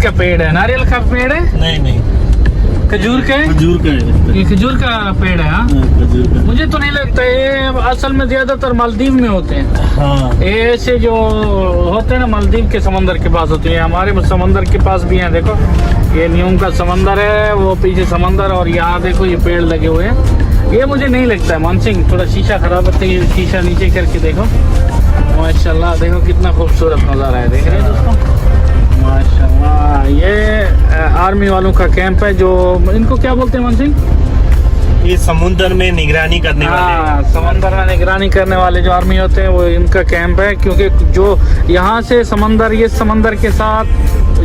का पेड़ है, नारियल का पेड़ है? नहीं नहीं, खजूर का है? खजूर का है। ये खजूर का पेड़ है। हाँ, खजूर का। मुझे तो नहीं लगता, ये असल में ज्यादातर मालदीव में होते हैं। हाँ ये ऐसे जो होते हैं ना, मालदीव के समंदर के पास होते हैं। हमारे समंदर के पास भी हैं, देखो ये न्यूम का समंदर है, वो पीछे समंदर, और यहाँ देखो ये पेड़ लगे हुए हैं। ये मुझे नहीं लगता है मानसिंह, थोड़ा शीशा खराब होता है, ये शीशा नीचे करके देखो। माशाल्लाह देखो कितना खूबसूरत नज़ारा है, देख रहे हैं दोस्तों माशाल्लाह। ये आर्मी वालों का कैंप है, जो इनको क्या बोलते हैं मानसिंह? ये समुद्र में निगरानी करने वाले। हाँ, समंदर में निगरानी करने वाले जो आर्मी होते हैं वो इनका कैंप है। क्योंकि जो यहाँ से समंदर, ये समंदर के साथ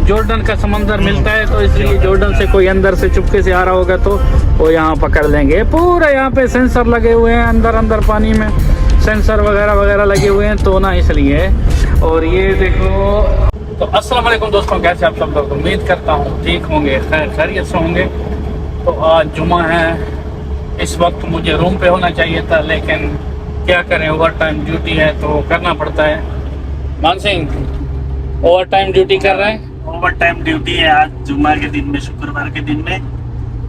जॉर्डन का समंदर मिलता है, तो इसलिए जॉर्डन से कोई अंदर से चुपके से आ रहा होगा तो वो यहाँ पकड़ लेंगे। पूरा यहाँ पे सेंसर लगे हुए हैं, अंदर अंदर पानी में सेंसर वगैरह वगैरह लगे हुए हैं, तो ना इसलिए। और ये देखो, तो अस्सलाम वालेकुम दोस्तों, कैसे आप सब लोग? उम्मीद करता हूँ ठीक होंगे, खैरियत से होंगे। तो आज जुमा है, इस वक्त मुझे रूम पे होना चाहिए था, लेकिन क्या करें, ओवर टाइम ड्यूटी है तो करना पड़ता है। मान सिंह ओवर टाइम ड्यूटी कर रहे हैं? ओवर टाइम ड्यूटी है आज जुम्मा के दिन में, शुक्रवार के दिन में,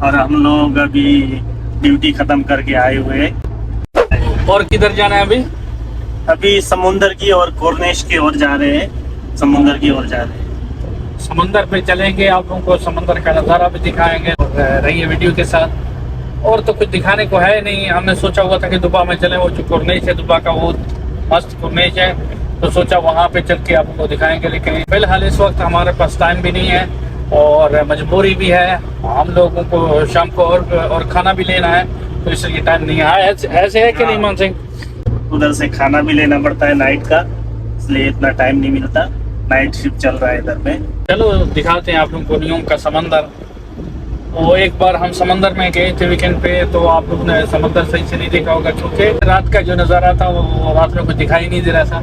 और हम लोग अभी ड्यूटी खत्म करके आए हुए हैं। और किधर जाना है अभी? अभी समुंदर की और कोर्निश की ओर जा रहे हैं, समुंदर की ओर जा रहे हैं। समंदर पे चलेंगे, आप लोगों को समंदर का नज़ारा भी दिखाएंगे, और रहिए वीडियो के साथ। और तो कुछ दिखाने को है नहीं। हमने सोचा हुआ था कि दुबा में चले, वो जो कोर्निश है दुबा का, वो मस्त कोर्निश है, तो सोचा वहाँ पे चल के आप लोगों को दिखाएंगे। लेकिन फिलहाल इस वक्त हमारे पास टाइम भी नहीं है और मजबूरी भी है, हम लोगों को शाम को और खाना भी लेना है, तो इसलिए टाइम नहीं है। ऐसे है कि नहीं मान सिंह? उधर से खाना भी लेना पड़ता है नाइट का, इसलिए इतना टाइम नहीं मिलता। नाइट शिफ्ट चल रहा है इधर में। चलो दिखाते हैं आप लोगों को न्यूम का समंदर। वो एक बार हम समंदर में गए थे वीकेंड पे, तो आप लोगों ने समंदर सही से नहीं देखा होगा, क्योंकि रात का जो नज़ारा था वो रात में कुछ दिखाई नहीं दे रहा था।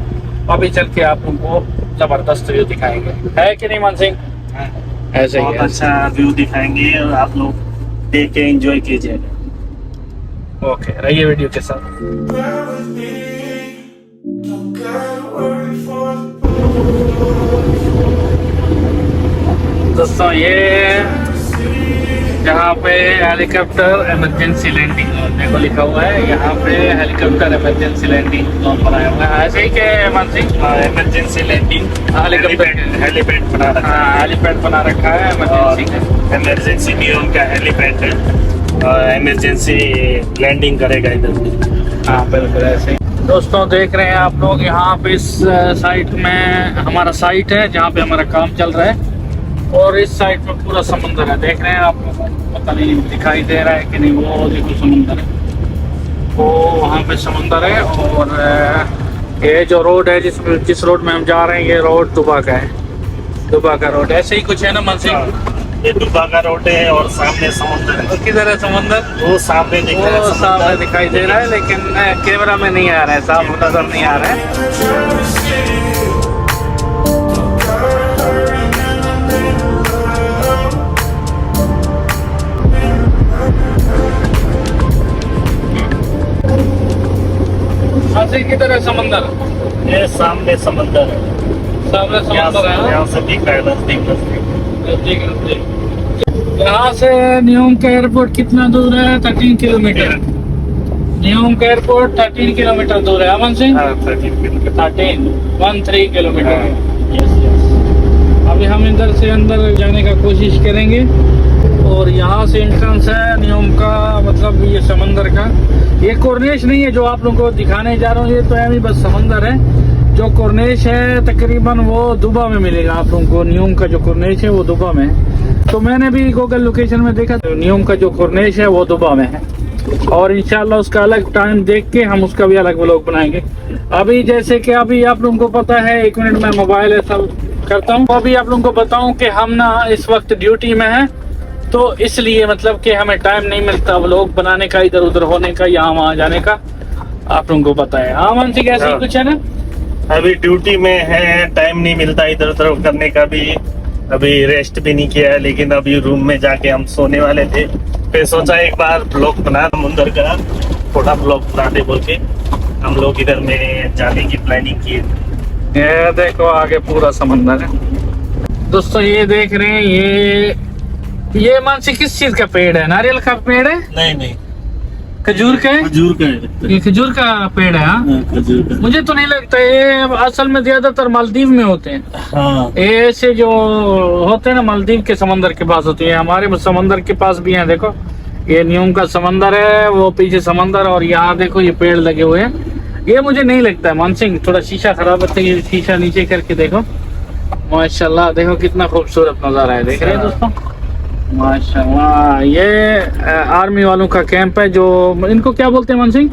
अभी चल के आप लोगों को जबरदस्त व्यू दिखाएंगे, है कि नहीं मान सिंह? ऐसे ही बहुत है। अच्छा व्यू दिखाएंगे और आप लोग देख के एंजॉय कीजिएगा। ओके, रहिए वीडियो के साथ। दोस्तों ये जहाँ पे हेलीकॉप्टर इमरजेंसी लैंडिंग देखो लिखा हुआ है, यहाँ पे हेलीकॉप्टर इमरजेंसी लैंडिंग बनाया हुआ है। ऐसे ही के मन सिंह, इमरजेंसी लैंडिंग हेलीपैड बना रखा है। हाँ, हेलीपैड बना रखा है इमरजेंसी का। इमरजेंसी भी उनका हेलीपैड है और इमरजेंसी लैंडिंग करेगा इधर। हाँ बिल्कुल ऐसे ही। दोस्तों देख रहे हैं आप लोग, यहाँ पे इस साइट में हमारा साइट है जहाँ पे हमारा काम चल रहा है, और इस साइड में पूरा समंदर है। देख रहे हैं आप लोगों को, पता नहीं दिखाई दे रहा है कि नहीं, वो देखो समंदर है, वो वहाँ पे समंदर है। और ये जो रोड है, जिस रोड में हम जा रहे हैं, ये रोड दुबा का है, दुबा का रोड। ऐसे ही कुछ है ना मन सिंह? ये दुबा का रोड है और सामने समुद्र है। तो किधर है समंदर? वो सामने दिख रहा है, वो सामने समुद्र दिखाई दे रहा है, लेकिन कैमरा में नहीं आ रहा है, साफ नजर नहीं आ रहा है। किधर है समंदर? ये सामने समंदर है, सामने समंदर है। यहाँ से दिख रहा है नजदीक। यहाँ से न्यूम का एयरपोर्ट कितना दूर है? 13 किलोमीटर। न्यूम का एयरपोर्ट 13 किलोमीटर दूर है, अमन सिंह? 13 किलोमीटर। अभी हम इधर से अंदर जाने का कोशिश करेंगे, और यहाँ से एंट्रेंस है न्यूम का, मतलब ये समंदर का। ये कोर्निश नहीं है जो आप लोगों को दिखाने जा रहा हूँ, ये तो है बस समंदर है। जो कोर्निश है तकरीबन वो दुबा में मिलेगा आप लोगों को। न्यूम का जो कोर्निश है वो दुबा में है, तो मैंने भी गूगल लोकेशन में देखा, तो न्यूम का जो कोर्निश है वो दुबा में है। और इंशाल्लाह उसका अलग टाइम देख के हम उसका भी अलग व्लॉग बनाएंगे। अभी जैसे कि अभी आप लोगों को पता है, 1 मिनट में मोबाइल ऐसा करता हूँ, अभी आप लोगों को बताऊँ कि हम ना इस वक्त ड्यूटी में है, तो इसलिए मतलब कि हमें टाइम नहीं मिलता व्लॉग बनाने का, इधर उधर होने का, यहाँ वहाँ जाने का, आप लोगों को पता है। हाँ मानसी, कैसे ही कुछ है ना? अभी ड्यूटी में है, टाइम नहीं मिलता इधर उधर करने का भी। अभी रेस्ट भी नहीं किया है, लेकिन अभी रूम में जाके हम सोने वाले थे, फिर सोचा एक बार ब्लॉग बना, समुंदर का थोड़ा ब्लॉग बना दे बोल के हम लोग इधर में जाने की प्लानिंग की। ये देखो आगे पूरा समंदर है। दोस्तों ये देख रहे हैं, ये मानसी किस चीज का पेड़ है? नारियल का पेड़ है? नहीं नहीं, खजूर का है? खजूर का है। ये खजूर का पेड़ है। हाँ, खजूर का। मुझे तो नहीं लगता, ये असल में ज्यादातर मालदीव में होते हैं। हाँ, ये ऐसे जो होते हैं ना, मालदीव के समंदर के पास होती है। हमारे समंदर के पास भी है, देखो ये न्यूम का समंदर है, वो पीछे समंदर, और यहाँ देखो ये पेड़ लगे हुए हैं। ये मुझे नहीं लगता है। मानसिंह थोड़ा शीशा खराब है, ये शीशा नीचे करके देखो। माशाल्लाह देखो कितना खूबसूरत नजारा है, देख रहे हैं दोस्तों? माशाल्लाह। ये आर्मी वालों का कैंप है, जो इनको क्या बोलते हैं मानसिंह?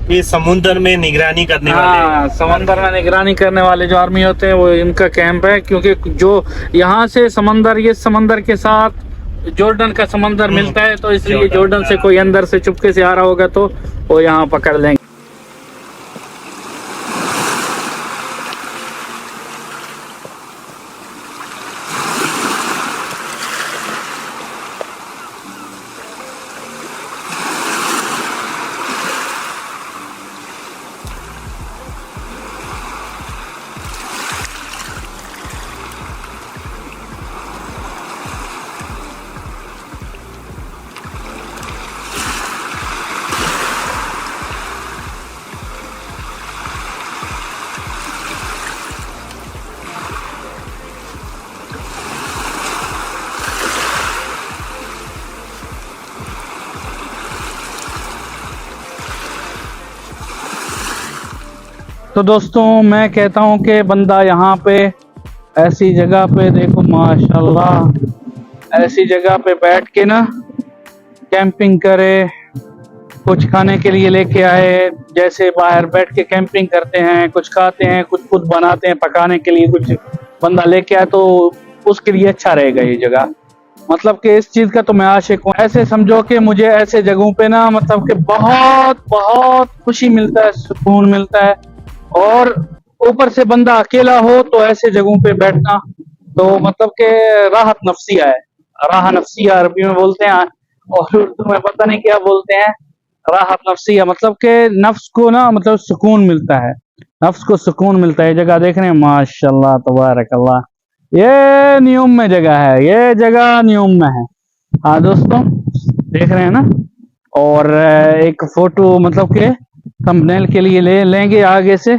ये समुद्र में निगरानी करने हाँ, वाले। समंदर में निगरानी करने वाले जो आर्मी होते हैं, वो इनका कैंप है। क्योंकि जो यहाँ से समंदर, ये समंदर के साथ जॉर्डन का समंदर मिलता है, तो इसलिए जॉर्डन से कोई अंदर से चुपके से आ रहा होगा तो वो यहाँ पकड़ लेंगे। तो दोस्तों मैं कहता हूँ कि बंदा यहाँ पे ऐसी जगह पे देखो, माशाल्लाह, ऐसी जगह पे बैठ के ना कैंपिंग करे, कुछ खाने के लिए लेके आए। जैसे बाहर बैठ के कैंपिंग करते हैं, कुछ खाते हैं, कुछ खुद बनाते हैं, पकाने के लिए कुछ बंदा लेके आए तो उसके लिए अच्छा रहेगा ये जगह। मतलब कि इस चीज का तो मैं आशिक हूँ। ऐसे समझो कि मुझे ऐसे जगहों पे ना, मतलब कि बहुत बहुत खुशी मिलता है, सुकून मिलता है। और ऊपर से बंदा अकेला हो तो ऐसे जगहों पे बैठना तो मतलब के राहत नफ्सिया है। राह नफ्सिया अरबी में बोलते हैं, और उर्दू में पता नहीं क्या बोलते हैं, राहत नफ्सिया। मतलब के नफ्स को ना, मतलब सुकून मिलता है, नफ्स को सुकून मिलता है। जगह देख रहे हैं, माशाल्लाह तबारकल्लाह। ये न्यूम में जगह है, ये जगह न्यूम में है। हाँ दोस्तों देख रहे हैं ना। और एक फोटो मतलब के थंबनेल के लिए ले लेंगे आगे से,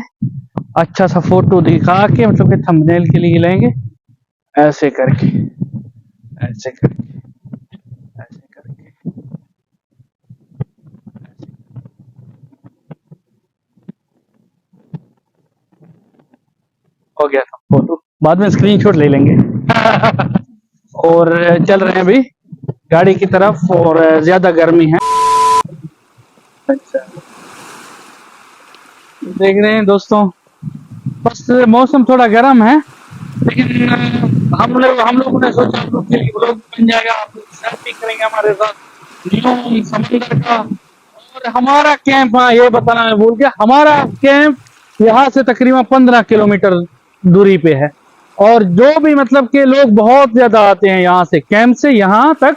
अच्छा सा फोटो दिखा के, मतलब कि थंबनेल के लिए लेंगे, ऐसे करके, ऐसे करके, ऐसे करके। हो गया था फोटो, बाद में स्क्रीनशॉट ले लेंगे। और चल रहे हैं अभी गाड़ी की तरफ, और ज्यादा गर्मी है। अच्छा देख रहे हैं दोस्तों, बस मौसम थोड़ा गर्म है, लेकिन हम लोगों ने सोचा आप लोग के लिए व्लॉग बन जाएगा, आप लोग सेल्फी करेंगे हमारे साथ न्यूम समंदर का। और हमारा कैंप, हाँ ये बताना मैं भूल गया, हमारा कैंप यहाँ से तकरीबन 15 किलोमीटर दूरी पे है। और जो भी मतलब के लोग बहुत ज्यादा आते हैं यहाँ से, कैंप से यहाँ तक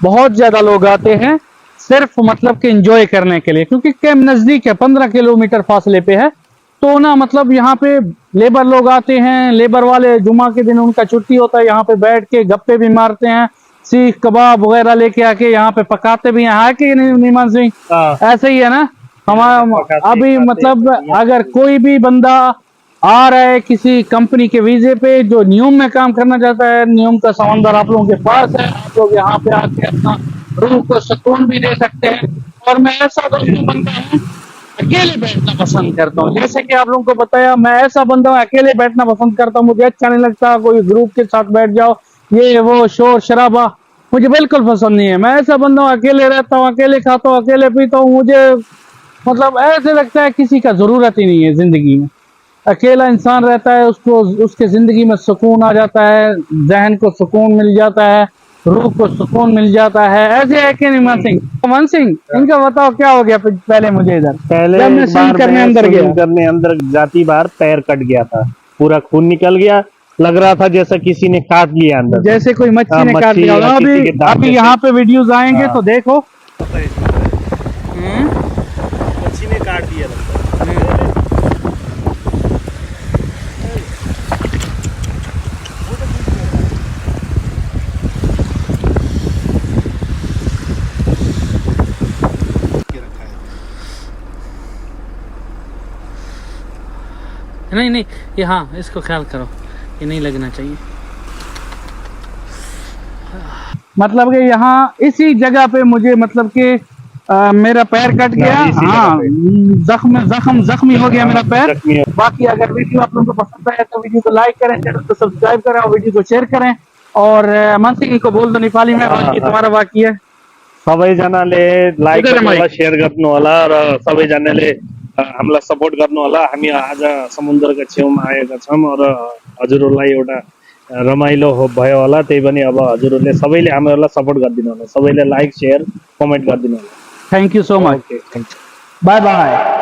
बहुत ज्यादा लोग आते हैं, सिर्फ मतलब कि एंजॉय करने के लिए। क्योंकि कैंप नजदीक है, 15 किलोमीटर फासले पे है, तो ना मतलब यहाँ पे लेबर लोग आते हैं। लेबर वाले जुमा के दिन उनका छुट्टी होता है, यहाँ पे बैठ के गप्पे भी मारते हैं, सीख कबाब वगैरह लेके आके यहाँ पे पकाते भी हैं। कि नीमान सिंह ऐसे ही है ना हमारा। अभी मतलब अगर कोई भी बंदा आ रहा है किसी कंपनी के वीजे पे, जो न्यूम में काम करना चाहता है, न्यूम का समंदर आप लोगों के पास है, आप लोग यहाँ पे आके अपना रूह को सुकून भी दे सकते हैं। और मैं ऐसा दोस्तों बंदा हूँ, अकेले बैठना पसंद करता हूँ। जैसे कि आप लोगों को बताया, मैं ऐसा बंदा हूँ, अकेले बैठना पसंद करता हूँ। मुझे अच्छा नहीं लगता कोई ग्रुप के साथ बैठ जाओ, ये वो शोर शराबा मुझे बिल्कुल पसंद नहीं है। मैं ऐसा बंदा हूँ, अकेले रहता हूँ, अकेले खाता हूँ, अकेले पीता हूँ। मुझे मतलब ऐसे लगता है किसी का जरूरत ही नहीं है जिंदगी में। अकेला इंसान रहता है, उसको उसके जिंदगी में सुकून आ जाता है, जहन को सुकून मिल जाता है, रूह को सुकून मिल जाता है। ऐसे है कि नहीं मन सिंह इनका बताओ क्या हो गया पहले मुझे इधर? पहले जब मैं स्विम करने अंदर गया, करने अंदर जाती बार पैर कट गया था, पूरा खून निकल गया, लग रहा था जैसा किसी ने काट लिया अंदर, जैसे कोई मच्छी ने काट लिया। अभी यहाँ पे वीडियोस आएंगे तो देखो, मच्छी ने काट दिया। नहीं नहीं, ये हाँ, इसको ख्याल करो, ये नहीं लगना चाहिए। मतलब कि यहाँ इसी जगह पे मुझे मतलब कि मेरा पैर कट गया, इसी हाँ, जख्मी हो गया मेरा पैर। जख्मी हो। बाकी अगर वीडियो आप लोगों को पसंद आया तो वीडियो को लाइक करें, चैनल को सब्सक्राइब करें और वीडियो को शेयर करें। और मानसिंह को बोल दो नेपाली में, बाकी तुम्हारा बाकी है। सबैजनाले लाइक इधर गर्नु होला, माइक। शेयर गर्नु होला र सबैजनाले हामीलाई सपोर्ट गर्नु होला। हामी आज समुद्रका छेउमा आएका छौँ र हजुरहरूलाई एउटा रमाइलो भयो होला, त्यही पनि अब हजुरहरूले सबैले हामीहरूलाई सपोर्ट गरिदिनु होला, सबैले लाइक शेयर कमेन्ट गरिदिनु होला। Thank you so much, okay, thank you. Bye bye.